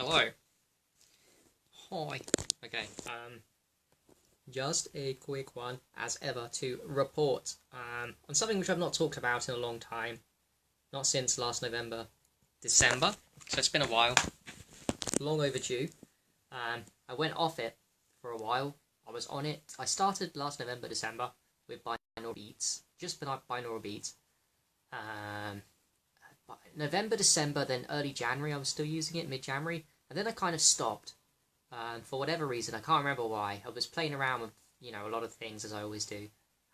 Hello. Hi. Okay, just a quick one, as ever, to report on something which I've not talked about in a long time. Not since last November, December. So it's been a while. Long overdue. I went off it for a while. I was on it. I started last November, December with binaural beats. Just binaural beats. November, December, then early January I was still using it, mid-January. And then I kind of stopped. For whatever reason, I can't remember why. I was playing around with, a lot of things as I always do.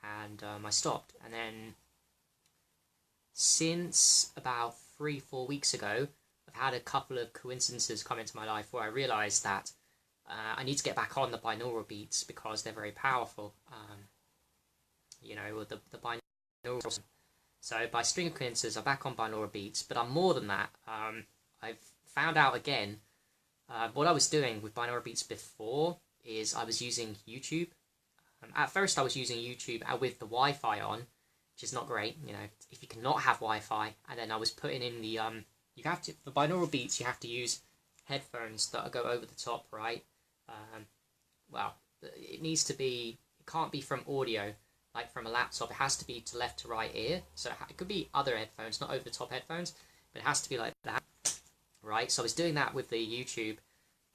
And I stopped. And then since about 3-4 weeks ago, I've had a couple of coincidences come into my life where I realised that I need to get back on the binaural beats because they're very powerful. The binaural. So by string of coincidences, I'm back on binaural beats, but I'm more than that. I've found out again, what I was doing with binaural beats before is I was using YouTube. At first I was using YouTube with the Wi-Fi on, which is not great, if you cannot have Wi-Fi. And then I was putting in the, for binaural beats, you have to use headphones that go over the top, right? It can't be from audio, like from a laptop. It has to be to left to right ear. So it could be other headphones, not over the top headphones, but it has to be like that, right? So I was doing that with the YouTube,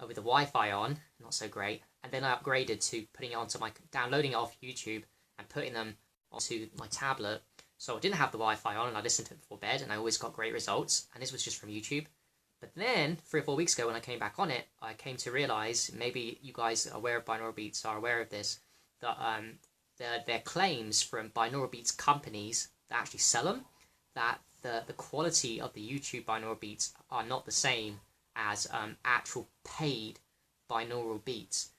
with the Wi-Fi on, not so great. And then I upgraded to putting it onto downloading it off YouTube and putting them onto my tablet. So I didn't have the Wi-Fi on and I listened to it before bed and I always got great results. And this was just from YouTube. But then 3 or 4 weeks ago when I came back on it, I came to realize, maybe you guys aware of binaural beats are aware of this, that their claims from binaural beats companies that actually sell them, that the quality of the YouTube binaural beats are not the same as actual paid binaural beats.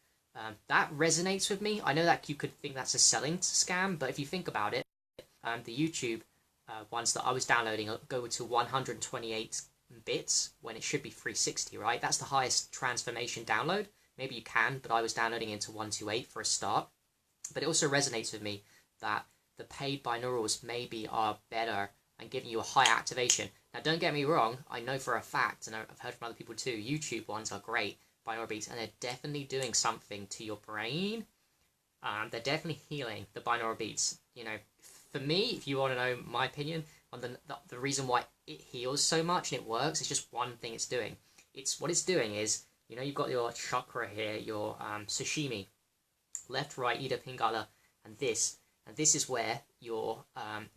That resonates with me. I know that you could think that's a selling scam, but if you think about it, the YouTube ones that I was downloading go to 128 bits when it should be 360, right? That's the highest transformation download. Maybe you can, but I was downloading into 128 for a start. But it also resonates with me that the paid binaurals maybe are better and giving you a high activation. Now, don't get me wrong. I know for a fact, and I've heard from other people too, YouTube ones are great, binaural beats, and they're definitely doing something to your brain. They're definitely healing the binaural beats. For me, if you want to know my opinion on the reason why it heals so much and it works, it's just one thing it's doing. What it's doing is, you've got your chakra here, your sashimi, left, right, Ida, Pingala, and this is where your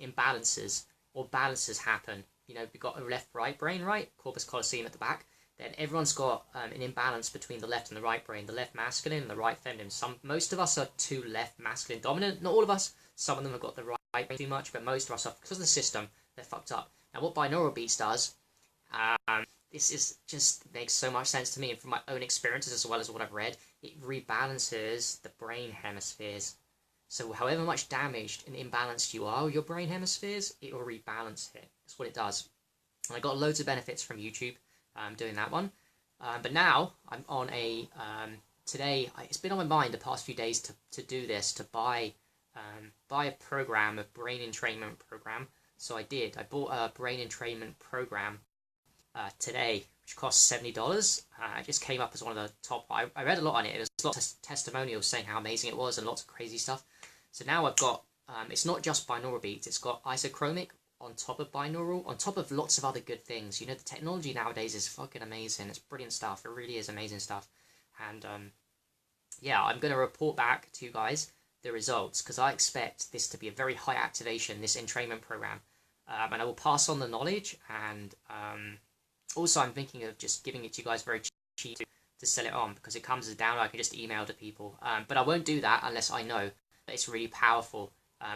imbalances or balances happen. We've got a left-right brain, right? Corpus callosum at the back. Then everyone's got an imbalance between the left and the right brain, the left masculine and the right feminine. Most of us are too left masculine dominant. Not all of us. Some of them have got the right brain too much, but most of us are, because of the system, they're fucked up. Now, what binaural beats does, this is just makes so much sense to me, and from my own experiences as well as what I've read, it rebalances the brain hemispheres. So however much damaged and imbalanced you are with your brain hemispheres, it will rebalance it. That's what it does. And I got loads of benefits from YouTube doing that one. But now I'm on a today. It's been on my mind the past few days to do this, to buy a program, a brain entrainment program. So I did. I bought a brain entrainment program today, which costs $70. It just came up as one of the top. I read a lot on it. There's lots of testimonials saying how amazing it was and lots of crazy stuff. So now I've got, it's not just binaural beats, it's got isochromic on top of binaural, on top of lots of other good things. The technology nowadays is fucking amazing. It's brilliant stuff. It really is amazing stuff. And yeah, I'm going to report back to you guys the results, because I expect this to be a very high activation, this entrainment program. And I will pass on the knowledge, and also I'm thinking of just giving it to you guys very cheap to sell it on, because it comes as a download. I can just email to people, but I won't do that unless I know that it's really powerful,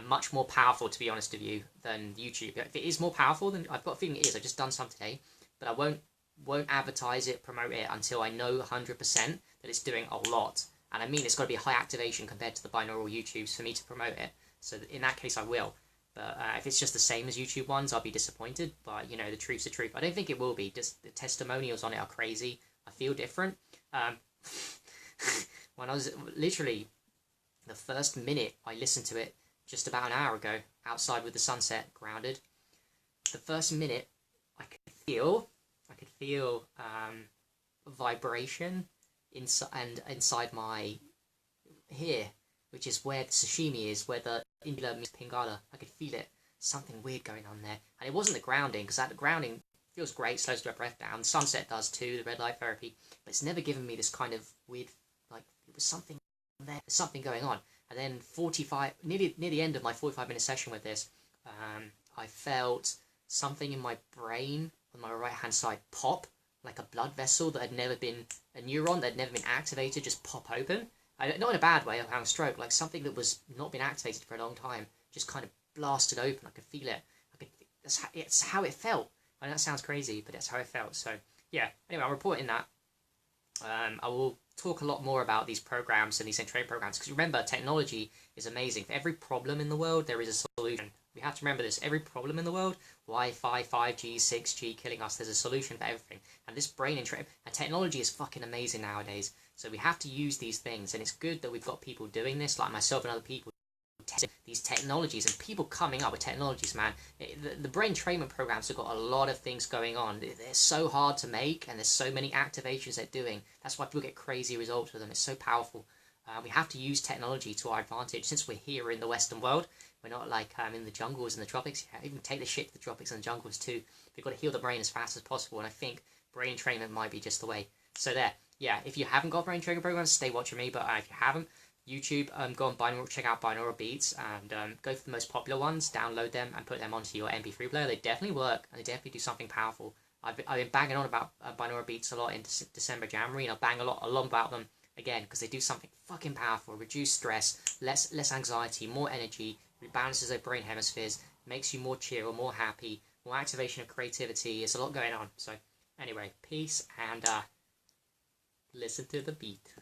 much more powerful, to be honest with you, than YouTube. If it is more powerful, then I've got a feeling it is. I've just done some today, but I won't advertise it, promote it until I know 100% that it's doing a lot. And I mean, it's got to be a high activation compared to the binaural YouTubes for me to promote it. So in that case, I will. But if it's just the same as YouTube ones, I'll be disappointed. But, the truth's the truth. I don't think it will be. Just the testimonials on it are crazy. I feel different. When I was literally, the first minute I listened to it just about an hour ago, outside with the sunset, grounded. The first minute, I could feel vibration inside my here, which is where the sashimi is, where the Indula meets Pingala. I could feel it. Something weird going on there. And it wasn't the grounding, because the grounding feels great, slows the breath down. The sunset does too, the red light therapy. But it's never given me this kind of weird, like, it was something there, there's something going on. And then near the end of my 45-minute session with this, I felt something in my brain on my right-hand side pop, like a blood vessel that had never been, a neuron that had never been activated, just pop open. Not in a bad way, like having a stroke, like something that was not been activated for a long time, just kind of blasted open. I could feel it. It's how it felt. I know that sounds crazy, but that's how it felt. So yeah. Anyway, I'm reporting that. I will talk a lot more about these programs and these entrainment programs, because remember, technology is amazing. For every problem in the world, there is a solution. We have to remember this. Every problem in the world, Wi-Fi, 5G, 6G killing us, there's a solution for everything. And this brain entrainment and technology is fucking amazing nowadays. So we have to use these things, and it's good that we've got people doing this, like myself and other people, testing these technologies, and people coming up with technologies, man. The brain entrainment programs have got a lot of things going on. They're so hard to make, and there's so many activations they're doing. That's why people get crazy results with them. It's so powerful. We have to use technology to our advantage. Since we're here in the Western world, we're not like in the jungles and the tropics. Yeah, even take the shit to the tropics and the jungles too. We've got to heal the brain as fast as possible, and I think brain entrainment might be just the way. So there. Yeah, if you haven't got brain training programs, stay watching me. But if you haven't, YouTube, go on Binaural, check out Binaural Beats, and go for the most popular ones, download them, and put them onto your MP3 player. They definitely work, and they definitely do something powerful. I've been banging on about Binaural Beats a lot in December, January, and I'll bang a lot about them again, because they do something fucking powerful. Reduce stress, less anxiety, more energy, rebalances their brain hemispheres, makes you more cheerful, more happy, more activation of creativity. There's a lot going on. So anyway, peace, and listen to the beat.